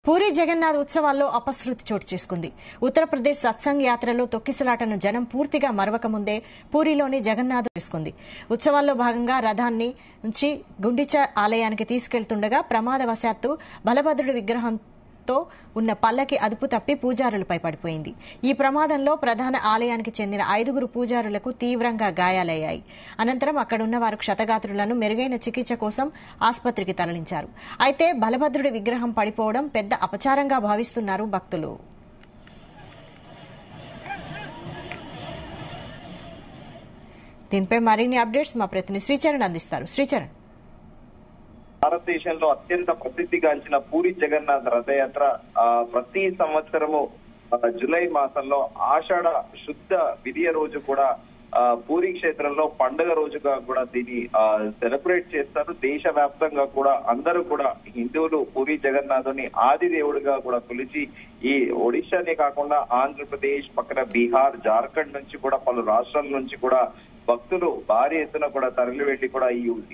పూరి జగన్నాథ్ ఉత్సవాల్లో అపశృతి చోటు చేసుకుంది. ఉత్తరప్రదేశ్ సత్సంగ్ యాత్రలో తొక్కిసలాటను జనం పూర్తిగా మరవక ముందే పూరిలోని జగన్నాథ్ చేసుకుంది. ఉత్సవాల్లో భాగంగా రథాన్ని నుంచి గుండిచా ఆలయానికి తీసుకెళ్తుండగా ప్రమాదవశాత్తు బలభద్రుడి విగ్రహంతో ఉన్న పల్లకి అదుపు తప్పి పూజారులపై పడిపోయింది. ఈ ప్రమాదంలో ప్రధాన ఆలయానికి చెందిన 5 పూజారులకు తీవ్రంగా గాయాలయ్యాయి. అనంతరం అక్కడున్న వారు క్షతగాత్రులను మెరుగైన చికిత్స కోసం ఆసుపత్రికి తరలించారు. అయితే బలభద్రుడి విగ్రహం పడిపోవడం పెద్ద అపచారంగా భావిస్తున్నారు భక్తులు. దీనిపై మరిన్ని అప్డేట్స్ మా ప్రతినిధి శ్రీచరణ్ అందిస్తారు. శ్రీచరణ్, భారతదేశంలో అత్యంత ప్రసిద్ధిగాంచిన పూరి జగన్నాథ్ రథయాత్ర ప్రతి సంవత్సరము జూలై మాసంలో ఆషాఢ శుద్ధ విధియ రోజు కూడా పూరి క్షేత్రంలో పండుగ రోజుగా కూడా దీన్ని సెలబ్రేట్ చేస్తారు. దేశవ్యాప్తంగా కూడా అందరూ కూడా హిందువులు పూరి జగన్నాథుని ఆది దేవుడిగా కూడా కొలిచి ఈ ఒడిశానే కాకుండా ఆంధ్రప్రదేశ్ పక్కన బీహార్, జార్ఖండ్ నుంచి కూడా పలు రాష్ట్రాల నుంచి కూడా భక్తులు భారీ ఎత్తున కూడా తరలి వెళ్లి కూడా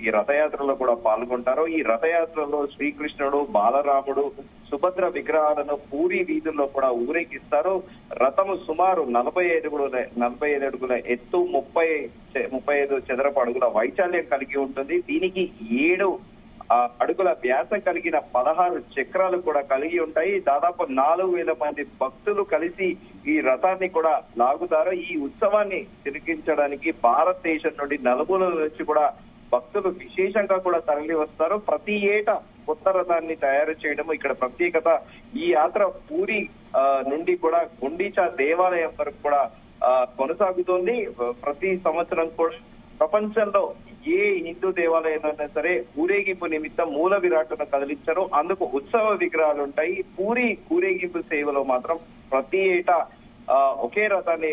ఈ రథయాత్రలో కూడా పాల్గొంటారు. ఈ రథయాత్రలో శ్రీకృష్ణుడు, బాలరాముడు, సుభద్ర విగ్రహాలను పూరి వీధుల్లో కూడా ఊరేగిస్తారు. రథము సుమారు 45 అడుగుల ఎత్తు, 35 చదరపు అడుగుల వైశాల్యం కలిగి ఉంటుంది. దీనికి 7 అడుగుల వ్యాసం కలిగిన 16 చక్రాలు కూడా కలిగి ఉంటాయి. దాదాపు 4000 మంది భక్తులు కలిసి ఈ రథాన్ని కూడా లాగుతారు. ఈ ఉత్సవాన్ని తిలకించడానికి భారతదేశం నుండి నలుమూలల నుంచి కూడా భక్తులు విశేషంగా కూడా తరలి వస్తారు. ప్రతి ఏటా కొత్త రథాన్ని తయారు చేయడం ఇక్కడ ప్రత్యేకత. ఈ యాత్ర పూరి నుండి కూడా గుండిచా దేవాలయం వరకు కూడా కొనసాగుతోంది. ప్రతి సంవత్సరం కూడా ప్రపంచంలో ఏ హిందూ దేవాలయంలో సరే ఊరేగింపు నిమిత్తం మూల విరాట్ను కదిలించారు. అందుకు ఉత్సవ విగ్రహాలు ఉంటాయి. పూరి ఊరేగింపు సేవలో మాత్రం ప్రతి ఏటా ఒకే రథాన్ని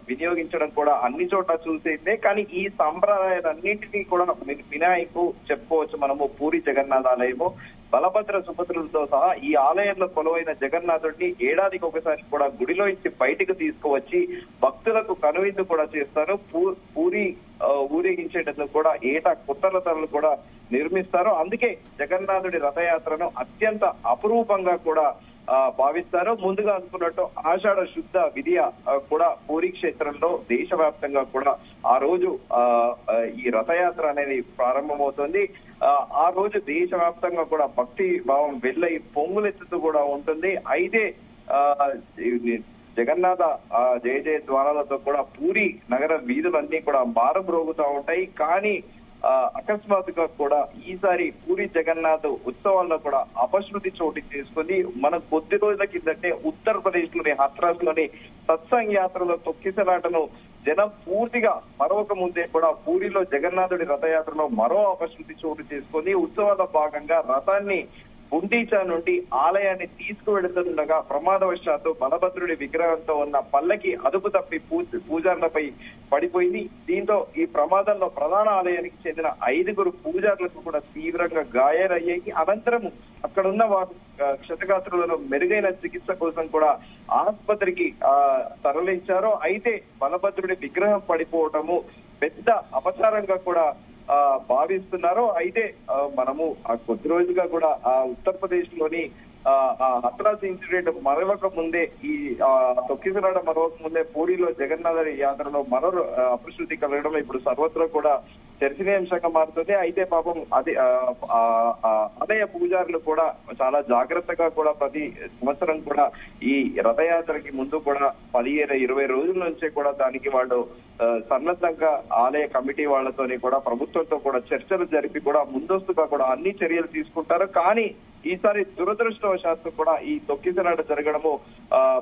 వినియోగించడం కూడా అన్ని చోట్ల చూసేదే. కానీ ఈ సంప్రదాయాలన్నింటినీ కూడా వినాయకు చెప్పుకోవచ్చు మనము. పూరి జగన్నాథ్ ఆలయము బలభద్ర సుభద్రులతో సహా ఈ ఆలయంలో కొలువైన జగన్నాథుడిని ఏడాదికి ఒకసారి కూడా గుడిలో నుంచి బయటకు తీసుకువచ్చి భక్తులకు కనువిందు కూడా చేస్తారు. పూరి ఊరేగించేటందుకు కూడా ఏటా కొత్త రథాలను కూడా నిర్మిస్తారు. అందుకే జగన్నాథుడి రథయాత్రను అత్యంత అపురూపంగా కూడా భావిస్తారు. ముందుగా అనుకున్నట్టు ఆషాఢ శుద్ధ విధియ కూడా పూరి క్షేత్రంలో దేశవ్యాప్తంగా కూడా ఆ రోజు ఈ రథయాత్ర అనేది ప్రారంభమవుతుంది. ఆ రోజు దేశవ్యాప్తంగా కూడా భక్తి భావం వెల్లై పొంగులెత్తుతూ కూడా ఉంటుంది. అయితే జగన్నాథ జయ జయ ద్వారాలతో కూడా పూరి నగర వీధులన్నీ కూడా మారుమ్రోగుతూ ఉంటాయి. కానీ అకస్మాత్తుగా కూడా ఈసారి పూరి జగన్నాథ్ ఉత్సవాల్లో కూడా అపశృతి చోటు చేసుకుంది. మన కొద్ది రోజుల కిందటే ఉత్తరప్రదేశ్ లోని హత్రాస్ లోని సత్సంగ్ యాత్రలో తొక్కిసలాటను జనం పూర్తిగా మరొక ముందే కూడా పూరిలో జగన్నాథుడి రథయాత్రలో మరో అపశృతి చోటు చేసుకుంది. ఉత్సవాల భాగంగా రథాన్ని గుండిచా నుండి ఆలయాన్ని తీసుకువెడుతుండగా ప్రమాదవశాత్తు బలభద్రుడి విగ్రహంతో ఉన్న పల్లకి అదుపు తప్పి పూజారులపై పడిపోయింది. దీంతో ఈ ప్రమాదంలో ప్రధాన ఆలయానికి చెందిన 5 పూజారులకు కూడా తీవ్రంగా గాయాలయ్యాయి. అనంతరం అక్కడున్న వారు క్షతగాత్రులను మెరుగైన చికిత్స కోసం కూడా ఆసుపత్రికి తరలించారు. అయితే బలభద్రుడి విగ్రహం పడిపోవటము పెద్ద అపచారంగా కూడా భావిస్తున్నారు. అయితే మనము కొద్ది రోజుగా కూడా ఉత్తరప్రదేశ్ లోని హత్రాస్ ఇన్సిడెంట్ మరవక ముందే ఈ తొక్కిసలాట మరవక ముందే పూరిలో జగన్నాథ యాత్రలో మరో అపశృతి కలగడం ఇప్పుడు సర్వత్రా కూడా చర్చనీయాంశంగా మారుతుంది. అయితే పాపం అది ఆలయ పూజారులు కూడా చాలా జాగ్రత్తగా కూడా ప్రతి సంవత్సరం కూడా ఈ రథయాత్రకి ముందు కూడా 15-20 రోజుల నుంచే కూడా దానికి వాళ్ళు సన్నద్ధంగా ఆలయ కమిటీ వాళ్ళతోని కూడా ప్రభుత్వంతో కూడా చర్చలు జరిపి కూడా ముందస్తుగా కూడా అన్ని చర్యలు తీసుకుంటారు. కానీ ఈసారి దురదృష్టవశాత్తు కూడా ఈ తొక్కిసలాట జరగడము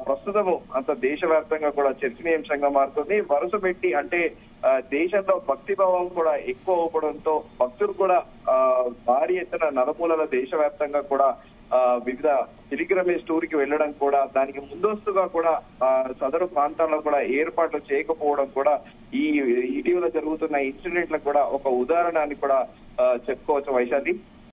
ప్రస్తుతము అంత దేశవ్యాప్తంగా కూడా చర్చనీయాంశంగా మారుతుంది. వరుస పెట్టి అంటే దేశంలో భక్తి భావం కూడా ఎక్కువ అవ్వడంతో భక్తులు కూడా భారీ ఎత్తున నలుమూలల దేశవ్యాప్తంగా కూడా వివిధ పిలిగ్రమేజ్ టూర్ కి వెళ్ళడం కూడా దానికి ముందస్తుగా కూడా సదరు ప్రాంతాల్లో కూడా ఏర్పాట్లు చేయకపోవడం కూడా ఈ ఇటీవల జరుగుతున్న ఇన్సిడెంట్లకు కూడా ఒక ఉదాహరణ అని కూడా చెప్పుకోవచ్చు వైశాలి.